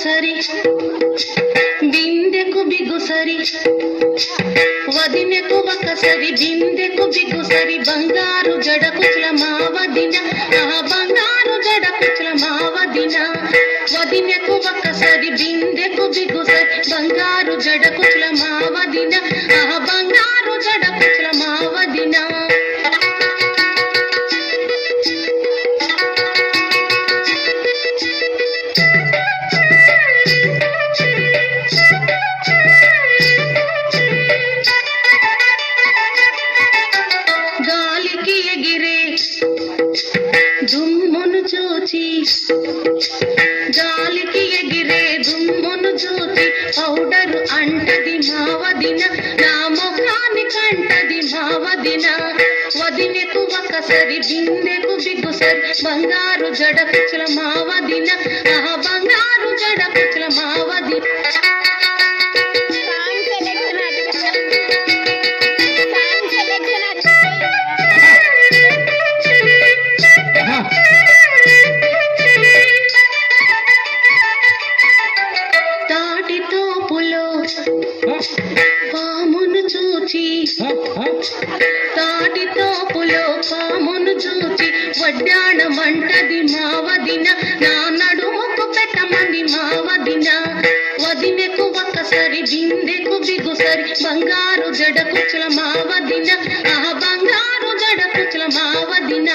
సరి బిందెకు బిగుసరి వదినెకు ఒకసరి బిందెకు బిగుసరి బంగారు జడ కుచల మా వదిన బంగారు జడ కుచల మా వదిన వదినెకు ఒకసరి బిందెకు బిగుసరి బంగారు జడ కుచల మా వదిన బంగారు జడ కుచల మా వదిన దుమ్మును చూచి గాలికి ఎగిరే దుమ్మును చూచి పౌడరు అంటది మా వదిన నా మొహాని కంటది మా వదిన వదినెకు ఒకసరి బిందెకు బిగుసరి బంగారు జడ కుచల మా వదిన బంగారు జడ కుచల మా వదిన పామును చూచి తాటి తోపులో పామును చూచి వడ్డాణమంటది మా వదిన నా నడుముకు పెట్టమంది మా వదిన వదినెకు ఒకసరి బిందెకు బిగుసరి బంగారు జడ కుచల మా వదిన బంగారు జడ కుచల మా వదిన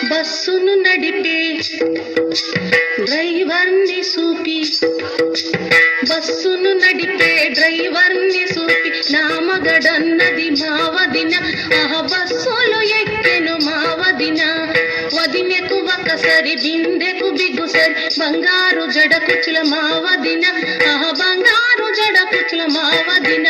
బస్సును నడిపే డ్రైవర్ని సూపి బస్సును నడిపే డ్రైవర్ని సూపి నా మగడన్నది మా వదిన బస్సులు ఎక్కెను మా వదిన వదినెకు ఒకసరి బిందెకు బిగుసరి బంగారు జడ కుచల మా వదిన బంగారు జడ కుచల మా వదిన